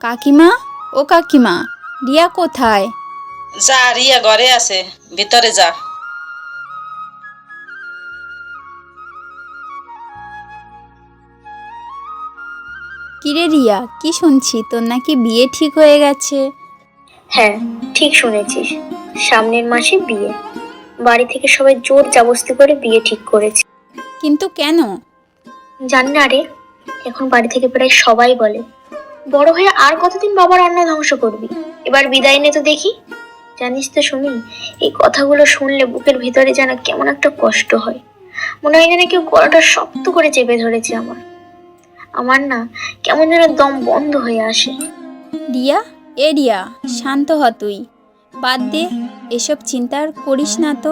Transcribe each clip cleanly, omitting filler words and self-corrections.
কাকিমা, ও কাকিমা, রিয়া কোথায়? যা, রিয়া ঘরে আছে, ভিতরে যা। কিরে রিয়া, কি শুনছি তোর নাকি বিয়ে ঠিক হয়ে গেছে? হ্যাঁ, ঠিক শুনেছিস। সামনের মাসে বিয়ে। বাড়ি থেকে সবাই জোর জবরদস্তি করে বিয়ে ঠিক করেছে। কিন্তু কেন? জানি না রে, এখন বাড়ি থেকে প্রায় সবাই বলে, বড় হয়ে আর কতদিন বাবার অন্যায় ধ্বংস করবি, এবার বিদায় নে তো দেখি। জানিস তো শুনি, এই কথাগুলো শুনলে বুকের ভিতরে যেন কেমন একটা কষ্ট হয়। মনে হয় যেন কেউ গলাটা শক্ত করে চেপে ধরেছে আমার। আমার না কেমন যেন দম বন্ধ হয়ে আসে। রিয়া, এ রিয়া, শান্ত হ তুই। বাদ দে, এসব চিন্তা আর করিস না তো।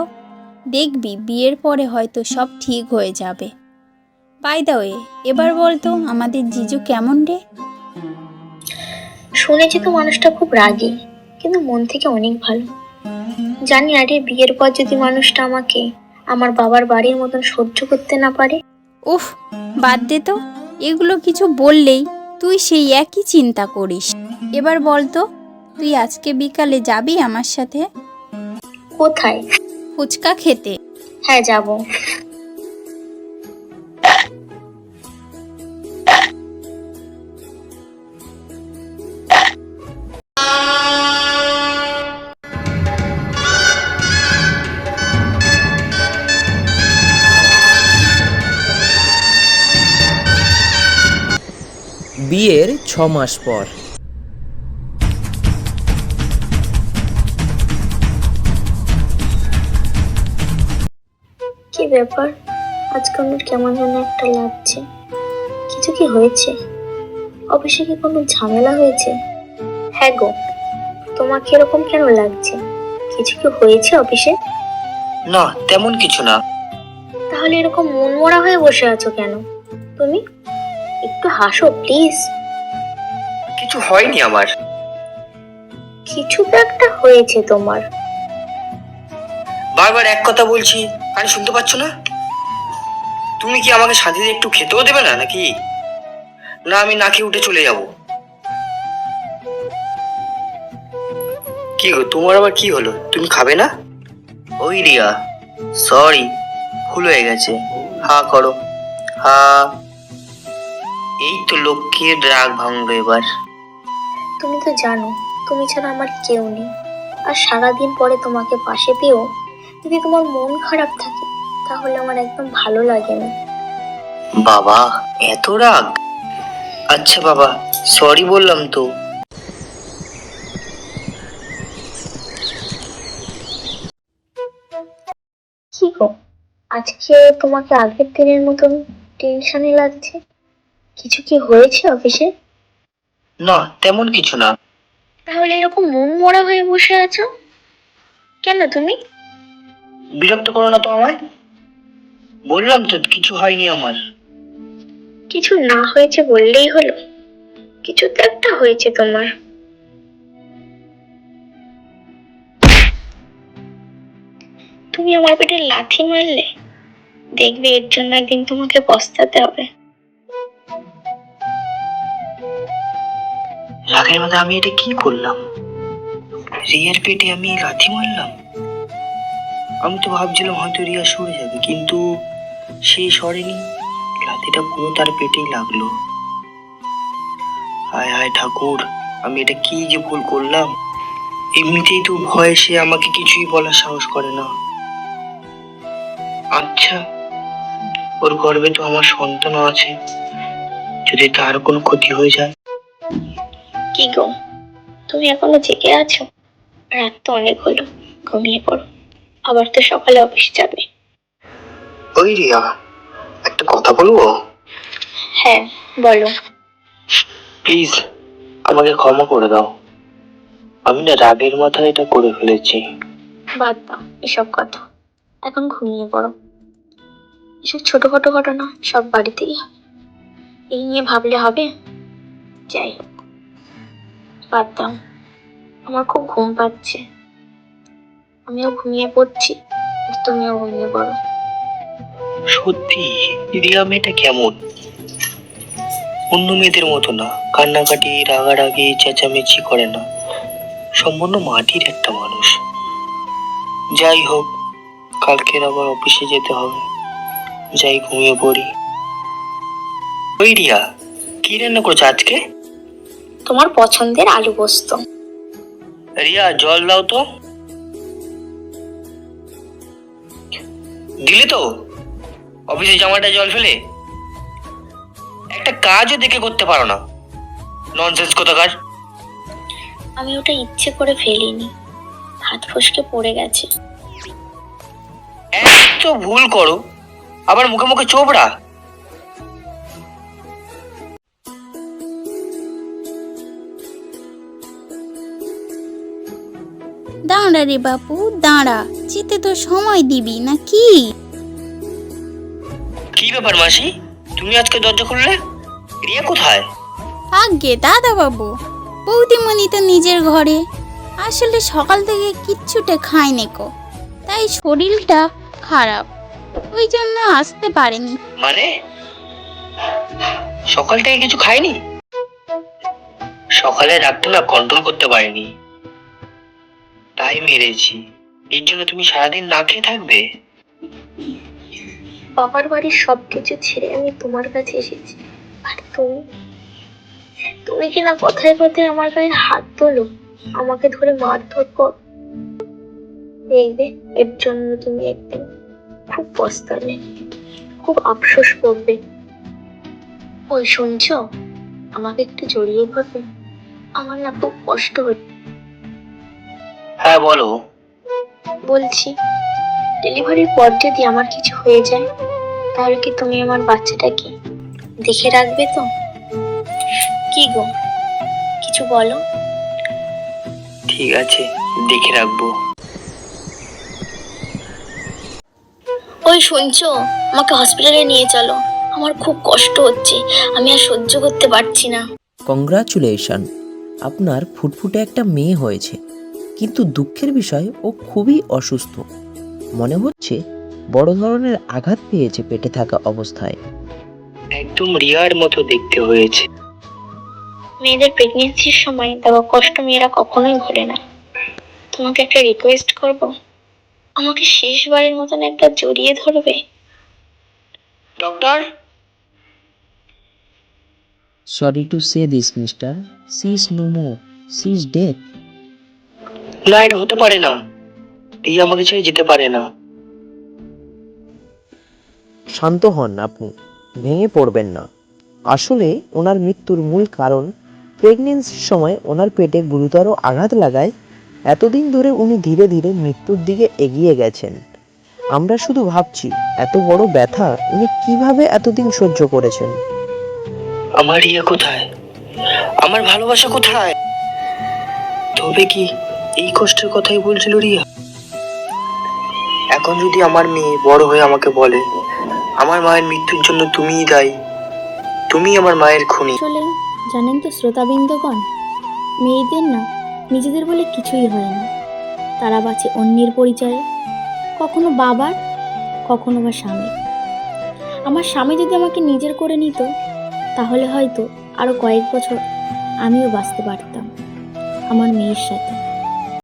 দেখবি বিয়ের পরে হয়তো সব ঠিক হয়ে যাবে। বাই দা ওয়ে, এবার বলতো আমাদের জিজু কেমন রে? শুনেছি তো মানুষটা খুব রাগী, কিন্তু মন থেকে অনেক ভালো। জানি না রে, বিয়ের পর যদি মানুষটা আমাকে আমার বাবার বাড়ির মতন সহ্য করতে না পারে। উফ, বাদ দে তো, এগুলো কিছু বললেই তুই সেই একই চিন্তা করিস। এবার বলতো, তুই আজকে বিকালে যাবি আমার সাথে কোথায়? ফুচকা খেতে? হ্যাঁ, যাব। বিয়ের 6 মাস পর। কি ব্যাপার, আজকে আমার কেমন যেন একটা লাগছে। কিছু কি হয়েছে? অফিসে কি কোনো ঝামেলা হয়েছে? হ্যাঁ গো, তোমাকে এরকম কেন লাগছে? কিছু কি হয়েছে অফিসে? না, তেমন কিছু না। তাহলে এরকম মন মরা হয়ে বসে আছো কেন তুমি? একটু হাসো প্লিজ। কিছু হয়নি আমার। কিছু তো একটা হয়েছে তোমার। বারবার এক কথা বলছি, কানে শুনতে পাচ্ছ না? তুমি কি আমাকে শান্তিতে একটু খেতেও দেবে না নাকি? না আমি না খেয়ে উঠে চলে যাব? কি গো, তোমার আবার কি হলো? তুমি খাবে না? ওই রিয়া, সরি, ভুল হয়ে গেছে। হা করো, হা। এই তো লক্ষ্মীর রাগ ভাঙলো এবার। তুমি তো জানো, তুমি ছাড়া আমার কেউ নেই। আর সারাদিন পরে তোমাকে পাশে পেয়েও যদি তোমার মন খারাপ থাকে, তাহলে আমার একদম ভালো লাগে না। বাবা, এত রাগ? আচ্ছা বাবা, সরি বললাম তো। কি গো, আজকে তোমাকে আগের দিনের মতন টেনশনে লাগছে? কিছু কি হয়েছে অফিসে? না, তেমন কিছু না। তাহলে এরকম মন মরা হয়ে বসে আছো কেন তুমি? বিরক্ত করো না তো আমায়। বললাম তো কিছু হয়নি আমার। কিছু না হয়েছে বললেই হলো? কিছু তো একটা হয়েছে তোমার। তুমি আমার পেটে লাথি মারলে, দেখবে এর জন্য একদিন তোমাকে পস্তাতে হবে। রাগের মধ্যে আমি এটা কি করলাম? রিয়ার পেটে আমি লাথি মারলাম? আমি তো ভাবছিলাম হয়তো রিয়া সরে যাবে, কিন্তু সে সরেনি। লাথিটা পুরো তার পেটেই লাগলো। হায় হায় ঠাকুর, আমি এটা কি যে ভুল করলাম। এমনিতেই তো ভয়ে সে আমাকে কিছুই বলার সাহস করে না। আচ্ছা, ওর গর্ভে তো আমার সন্তানও আছে, যদি তার কোনো ক্ষতি হয়ে যায়। কি গো, তুমি এখনো জেগে আছো? রাত তো অনেক হলো, ঘুমিয়ে পড়ো। আবার তো সকালে অফিস যাবে। ওই রিয়া, একটা কথা বলবো? হ্যাঁ, বলো। প্লিজ আমাকে ক্ষমা করে দাও। আমি না রাগের মাথায় এটা করে ফেলেছি। বাদ দাও এসব কথা, এখন ঘুমিয়ে পড়ো। এসব ছোটখাটো ঘটনা সব বাড়িতেই হয়। এই নিয়ে ভাবলে হবে? যাই হোক, বাদ দাও। আমার খুব ঘুম পাচ্ছে, আমিও ঘুমিয়ে পড়ছি, আর তুমিও ঘুমিয়ে পড়ো। সত্যি রিয়া মেয়েটা কেমন? অন্য মেয়েদের মতো না, কান্নাকাটি, রাগারাগি, চেঁচামেচি করে না। সম্পূর্ণ মাটির একটা মানুষ। যাই হোক, কালকের আবার অফিসে যেতে হবে। যাই ঘুমিয়ে পড়ি। ওই রিয়া, কি রান্না করছো আজকে? তোমার পছন্দের আলু পোস্ত। রিয়া, জল দাও তো। দিলে তো অফিসে জামাটা জল ফেলে? একটা কাজও দেখে করতে পারো না, ননসেন্স কোথাকার। আমি ওটা ইচ্ছে করে ফেলিনি, হাত ফসকে পড়ে গেছে। এত ভুল করো, আবার মুখে মুখে চোপড়া। দাঁড়া রে বাপু, দাঁড়া, যেতে তো সময় দিবি না কি? কি ব্যাপার মাসি, তুমি আজকে দরজা খুললে? রিয়া কোথায়? আগে দাদা বাবু, বৌদিমণি তো নিজের ঘরে। আসলে সকাল থেকে কিচ্ছুটে খায়নি কো, তাই শরীরটা খারাপ, ওই জন্য আসতে পারেনি। মানে সকাল থেকে কিছু খাইনি? সকালে রাখতে না কন্ট্রোল করতে পারিনি, তাই মেরেছি। এর জন্য তুমি সারাদিন না খেয়ে থাকবে? বাবার বাড়ির সবকিছু ছেড়ে আমি তোমার কাছে এসেছি, আর তুমি কি না কথায় কথায় আমার গায়ে হাত তোলো, আমাকে ধরে মারধর কর। দেখবে, এর জন্য তুমি একদিন খুব পস্তাবে, খুব আফসোস করবে। ওই শুনছো, আমাকে একটু জড়িয়ে ধরবে, আমার না খুব কষ্ট হচ্ছে। হ্যাঁ বলো। বলছি, ডেলিভারির পর যদি আমার কিছু হয়ে যায়, তাহলে কি তুমি আমার বাচ্চাটাকে দেখে রাখবে তো? কি গো, কিছু বলো। ঠিক আছে, দেখে রাখবো। ওই শুনছো, আমাকে হসপিটালে নিয়ে চলো, আমার খুব কষ্ট হচ্ছে, আমি আর সহ্য করতে পারছি না। কংগ্রাচুলেশন, আপনার ফুটফুটে একটা মেয়ে হয়েছে। কিন্তু দুঃখের বিষয়, ও খুবই অসুস্থ। মনে হচ্ছে বড় ধরনের আঘাত পেয়েছে পেটে থাকা অবস্থায়। একদম রিয়ার মতো দেখতে হয়েছে। মেয়েদের প্রেগনেন্সির সময় দেওয়া কষ্ট মেয়েরা কখনোই ভোলে না। তোমাকে একটা রিকোয়েস্ট করব, আমাকে শেষবারের মতন একটা জড়িয়ে ধরবে? Doctor, sorry to say this mister, she is no more, she is dead. না, এটা হতে পারে না। রিয়া আমাকে ছেড়ে যেতে পারে না। শান্ত হন আপনি, ভেঙে পড়বেন না। আসলে ওনার মৃত্যুর মূল কারণ প্রেগনেন্সির সময় ওনার পেটে গুরুতর আঘাত লাগায় এতদিন ধরে উনি ধীরে ধীরে মৃত্যুর দিকে এগিয়ে গেছেন। আমরা শুধু ভাবছি এত বড় ব্যথা উনি কিভাবে এতদিন সহ্য করেছেন। আমার রিয়া কোথায়? আমার ভালোবাসা কোথায়? তবে কি এই কষ্টের কথাই বলছিল রিয়া? এখন যদি আমার মেয়ে বড় হয়ে আমাকে বলে, আমার মায়ের মৃত্যুর জন্য তুমিই দায়ী, তুমি আমার মায়ের খুনি। আসলে জানেন তো শ্রোতাবৃন্দগণ, মেয়েদের না নিজেদের বলে কিছুই হয় না, তারা বাঁচে অন্যের পরিচয়ে, কখনো বাবার, কখনো বা স্বামীর। আমার স্বামী যদি আমাকে নিজের করে নিত, তাহলে হয়তো আরো কয়েক বছর আমিও বাঁচতে পারতাম আমার মেয়ের সাথে।